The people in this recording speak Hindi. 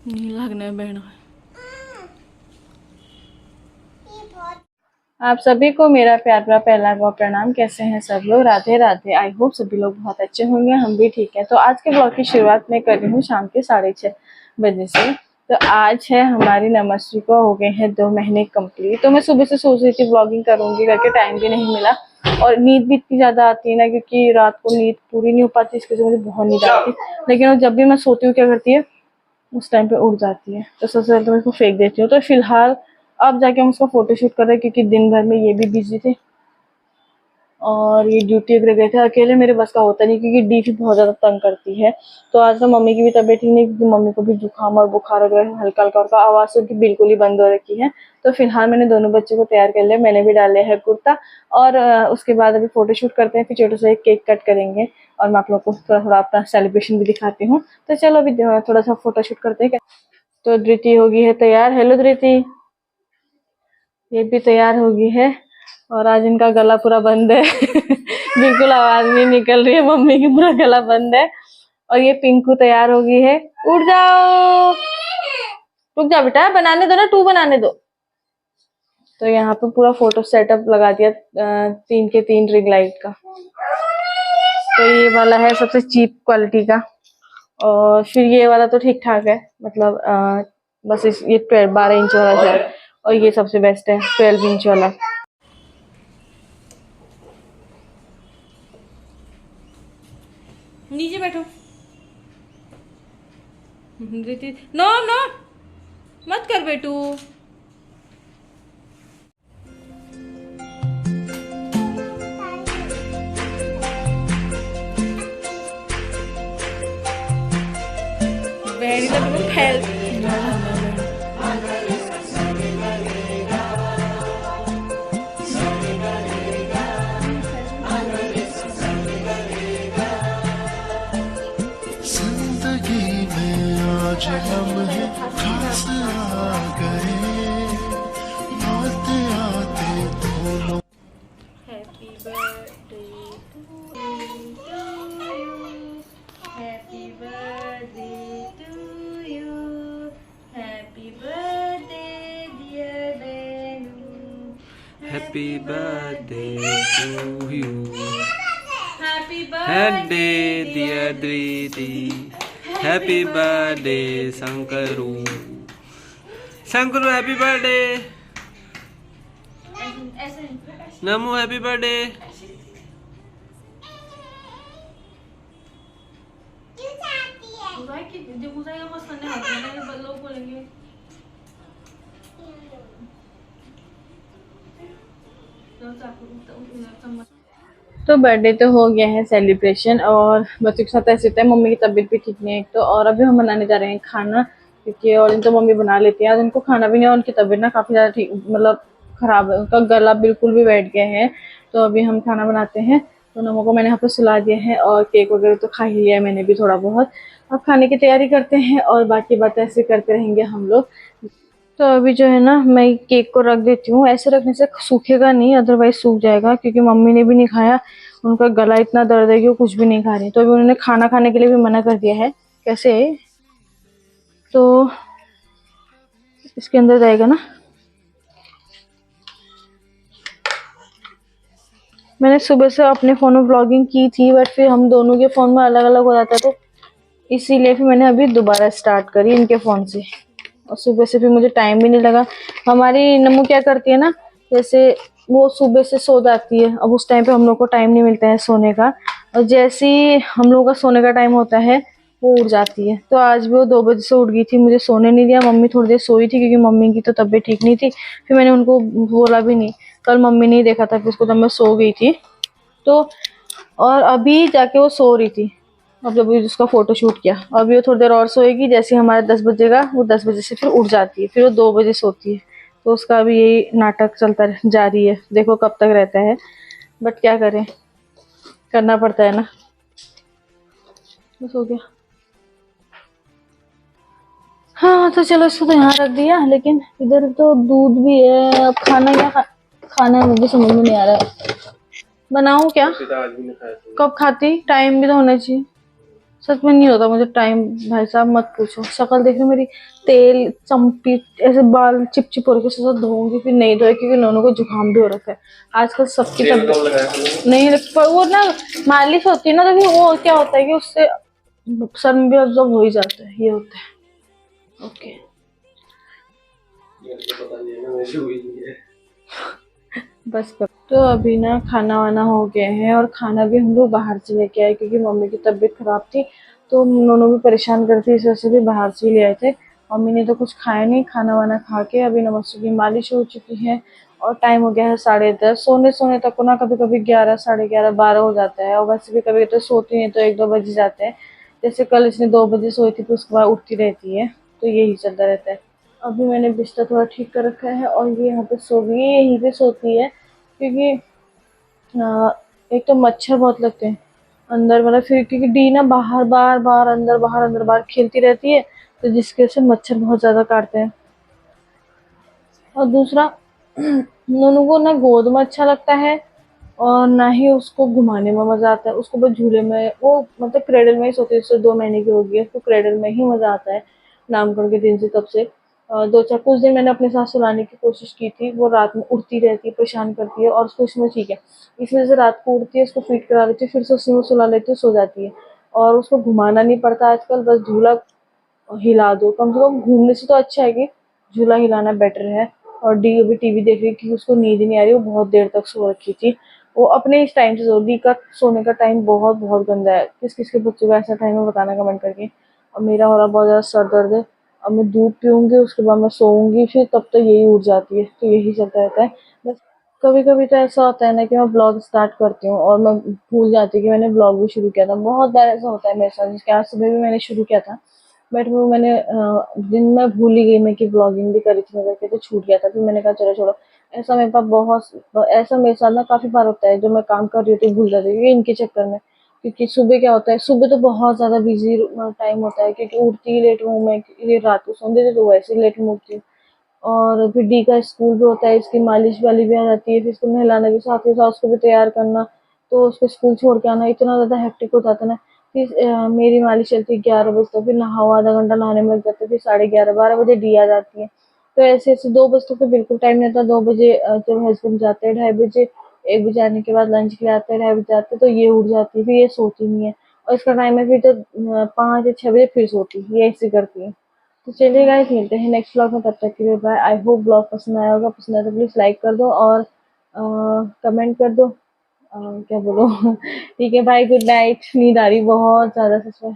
नहीं लगने बहन। आप सभी को मेरा प्यार भरा पहला गौ प्रणाम। कैसे हैं सब लोग? राधे राधे। आई होप सभी लोग बहुत अच्छे होंगे, हम भी ठीक हैं। तो आज के ब्लॉग की शुरुआत मैं कर रही हूँ शाम के 6:30 बजे से। तो आज है हमारी नमस्वी को हो गए हैं 2 महीने कंप्लीट। तो मैं सुबह से सोच रही थी ब्लॉगिंग करूंगी करके, टाइम भी नहीं मिला और नींद भी इतनी ज्यादा आती है ना, क्योंकि रात को नींद पूरी नहीं हो पाती, इसकी वजह से मुझे बहुत नींद आती है। लेकिन जब भी मैं सोती हूँ क्या करती है, उस टाइम पे उठ जाती है। तो सबसे पहले तो मैं इसको फेंक देती हूँ। तो फिलहाल अब जाके हम उसका फोटोशूट कर रहे हैं, क्योंकि दिन भर में ये भी बिजी थे और ये ड्यूटी वगैरह गए थे। अकेले मेरे बस का होता नहीं, क्योंकि डी भी बहुत ज्यादा तंग करती है। तो आज तो मम्मी की भी तबीयत ठीक नहीं, क्योंकि मम्मी को भी जुकाम और बुखार वगैरह हल्का हल्का, और आवाज उनकी बिल्कुल ही बंद हो रखी है। तो फिलहाल मैंने दोनों बच्चों को तैयार कर लिया, मैंने भी डाले है कुर्ता। और उसके बाद अभी फोटोशूट करते हैं, फिर छोटे से एक केक कट करेंगे और मैं आप लोग को थोड़ा थोड़ा अपना सेलिब्रेशन भी दिखाती हूँ। तो चलो अभी थोड़ा सा फोटोशूट करते हैं। तो धृति होगी है तैयार। हेलो धृति, ये भी तैयार होगी है। और आज इनका गला पूरा बंद है बिल्कुल आवाज नहीं निकल रही है, मम्मी की पूरा गला बंद है। और ये पिंकू तैयार होगी है। उठ जाओ, रुक जाओ बेटा, बनाने दो ना, 2 बनाने दो। तो यहाँ पे पूरा फोटो सेटअप लगा दिया 3 के 3 रिंग लाइट का। तो ये वाला है सबसे चीप क्वालिटी का, और फिर ये वाला तो ठीक ठाक है, मतलब बस ये 12 इंच वाला है। और ये सबसे बेस्ट है 12 इंच वाला। नीचे बैठो। नो नो मत कर बेटू। बहनी तो बिल्कुल फैल। जिंदगी में आज लम्हे खास आ गए, आते आते दोनों। Happy birthday to you, happy birthday to you, happy birthday dear Benu, Happy birthday to you. Happy Happy dear Driti. Happy birthday Sankaru. Sankaru happy birthday. ऐसे Namu happy birthday. कि जब बुझाएगा बस करने हाथ में लोग बोलेंगे। तो बर्थडे तो हो गया है सेलिब्रेशन, और बच्चों के साथ ऐसे होता है। मम्मी की तबीयत भी ठीक नहीं है एक तो, और अभी हम बनाने जा रहे हैं खाना, क्योंकि और दिन तो मम्मी बना लेती है, आज उनको खाना भी नहीं, और उनकी तबीयत ना काफ़ी ज़्यादा ठीक, मतलब ख़राब है, उनका गला बिल्कुल भी बैठ गया है। तो अभी हम खाना बनाते हैं। तो नमो को मैंने यहाँ पर सुला दिया है, और केक वगैरह तो खा ही लिया है मैंने भी थोड़ा बहुत। अब खाने की तैयारी करते हैं, और बाकी बातें ऐसे करते रहेंगे हम लोग। तो अभी जो है ना, मैं केक को रख देती हूँ। ऐसे रखने से सूखेगा नहीं, अदरवाइज सूख जाएगा, क्योंकि मम्मी ने भी नहीं खाया, उनका गला इतना दर्द है कि वो कुछ भी नहीं खा रही। तो अभी उन्होंने खाना खाने के लिए भी मना कर दिया है। कैसे? तो इसके अंदर जाएगा ना। मैंने सुबह से अपने फ़ोन में ब्लॉगिंग की थी, बट फिर हम दोनों के फ़ोन में अलग अलग हो जाता है, तो इसीलिए फिर मैंने अभी दोबारा स्टार्ट करी इनके फ़ोन से। और सुबह से फिर मुझे टाइम भी नहीं लगा। हमारी नमू क्या करती है ना, जैसे वो सुबह से सो जाती है, अब उस टाइम पे हम लोग को टाइम नहीं मिलता है सोने का, और जैसे ही हम लोगों का सोने का टाइम होता है वो उठ जाती है। तो आज भी वो 2 बजे से उठ गई थी, मुझे सोने नहीं दिया। मम्मी थोड़ी देर सोई थी, क्योंकि मम्मी की तो तबीयत ठीक नहीं थी। फिर मैंने उनको बोला भी नहीं, कल मम्मी ने देखा था कि उसको, तब मैं सो गई थी। तो और अभी जाके वो सो रही थी, अब जब उसका फोटो शूट किया। अभी वो थोड़ी देर और सोएगी, जैसे हमारा 10 बजेगा वो 10 बजे से फिर उठ जाती है, फिर वो 2 बजे सोती है। तो उसका अभी यही नाटक चलता जारी है, देखो कब तक रहता है, बट क्या करें, करना पड़ता है ना। बस हो गया। हाँ तो चलो, इसको तो यहाँ रख दिया, लेकिन इधर तो दूध भी है। अब खाना क्या खाना है मुझे समझ में नहीं आ रहा है। बनाऊं क्या? कब खाती? टाइम भी तो होना चाहिए। सच में नहीं होता मुझे टाइम, भाई साहब मत पूछो। शक्ल देख रहे हो मेरी, तेल चंपी, ऐसे बाल चिप चिप हो रखे, सोचा धोऊंगी फिर नहीं धोए क्योंकि दोनों को जुकाम भी हो रखा है आजकल सबकी तबीयत नहीं पर वो ना मालिश होती है ना, तो फिर वो क्या होता है कि उससे सर में भी अब्जॉर्ब हो ही जाता है, ये होता है। ओके बस कर। तो अभी ना खाना वाना हो गया है और खाना भी हम लोग बाहर से लेके आए क्योंकि मम्मी की तबीयत खराब थी, तो नोनू भी परेशान करती, इस वजह से भी बाहर से ही ले आए थे। मम्मी ने तो कुछ खाया नहीं, खाना वाना खा के अभी नमस्ते की मालिश हो चुकी है और टाइम हो गया है 10:30। सोने सोने तक को ना कभी कभी 11, 11:30, 12 हो जाता है और वैसे भी कभी तो सोती नहीं तो 1-2 बज जाते हैं। जैसे कल इसने 2 बजे सोई थी, फिर उसके बाद उठती रहती है, तो यही चलता रहता है। अभी मैंने बिस्तर थोड़ा ठीक कर रखा है और ये यहाँ पे सो गई है, यहीं पे सोती है क्योंकि एक तो मच्छर बहुत लगते हैं अंदर, मतलब फिर क्योंकि डी ना बाहर बार बार अंदर बाहर खेलती रहती है, तो जिसकी वजह से मच्छर बहुत ज्यादा काटते हैं। और दूसरा नोनू को ना गोद में अच्छा लगता है और ना ही उसको घुमाने में मजा आता है। उसको बस झूले में, वो मतलब क्रेडल में ही सोती है, उससे 2 महीने की हो गई है, उसको क्रेडल में ही मजा आता है नामकरण के दिन से, तब से। दो चार कुछ दिन मैंने अपने साथ सुलाने की कोशिश की थी, वो रात में उठती रहती है, परेशान करती है और उसको इसमें ठीक है, इस वजह से रात को उठती है, उसको फीड करा लेती है, फिर से उसी में सुला लेती है, सो जाती है। और उसको घुमाना नहीं पड़ता आजकल, बस झूला हिला दो, कम से कम घूमने से तो अच्छा है कि झूला हिलाना बेटर है। और डी अभी टीवी देख रही है क्योंकि उसको नींद नहीं आ रही, वो बहुत देर तक सो रखी थी। वो अपने इस टाइम से सो, डी का सोने का टाइम बहुत बहुत गंदा है, किस किस के बच्चों का ऐसा टाइम है बताना कमेंट करके। और मेरा हो रहा बहुत ज़्यादा सर दर्द है, अब मैं दूध पीऊंगी उसके बाद मैं सोऊंगी, फिर तब तक यही उठ जाती है, तो यही चलता रहता है बस। कभी कभी तो ऐसा होता है ना कि मैं ब्लॉग स्टार्ट करती हूँ और मैं भूल जाती हूँ कि मैंने ब्लॉग भी शुरू किया था, बहुत बार ऐसा होता है मेरे साथ, जिसके आज सुबह भी मैंने शुरू किया था, बट वो मैंने दिन में भूल ही गई मैं कि ब्लॉगिंग भी करी थी मैं करके, तो छूट गया था, फिर मैंने कहा चलो छोड़ो। ऐसा मेरे पास बहुत, ऐसा मेरे साथ ना काफी बार होता है, जो मैं काम कर रही होती हूँ भूल जाती हूँ, ये इनके चक्कर में। क्योंकि सुबह क्या होता है, सुबह तो बहुत ज्यादा बिजी टाइम होता है क्योंकि उठती ही लेट हूँ मैं, ये रात को सोने देते तो वैसे ही लेट में उठती हूँ। और फिर डी का स्कूल भी होता है, इसकी मालिश वाली भी आ जाती है, फिर इसको नहलाना भी, साथ ही साथ उसको भी तैयार करना, तो उसको स्कूल छोड़ के आना इतना ज़्यादा हेक्टिक हो जाता है ना। फिर मेरी मालिश चलती है 11 बजे तक, फिर नहाओ, आधा घंटा नहाने में लग जाता है, फिर 11:30, 12 बजे डी आ जाती है। तो ऐसे ऐसे 2 बजे तक तो बिल्कुल टाइम नहीं रहता। 2 बजे जब हस्बैंड जाते हैं, 2:30 बजे, 1 बजे आने के बाद लंच के लिए आते हैं, 2:30 बजे आते हैं, तो ये उठ जाती है, फिर ये सोती नहीं है और इसका टाइम है फिर तो 5 या 6 बजे फिर सोती है, ये ऐसे करती है। तो चलिए गाइस, मिलते हैं नेक्स्ट ब्लॉग में, तब तक के लिए बाय। आई होप ब्लॉग पसंद आया होगा, पसंद आया तो प्लीज़ लाइक कर दो और कमेंट कर दो, क्या बोलो ठीक है, बाय, गुड नाइट, नींद आ रही बहुत ज़्यादा सच में।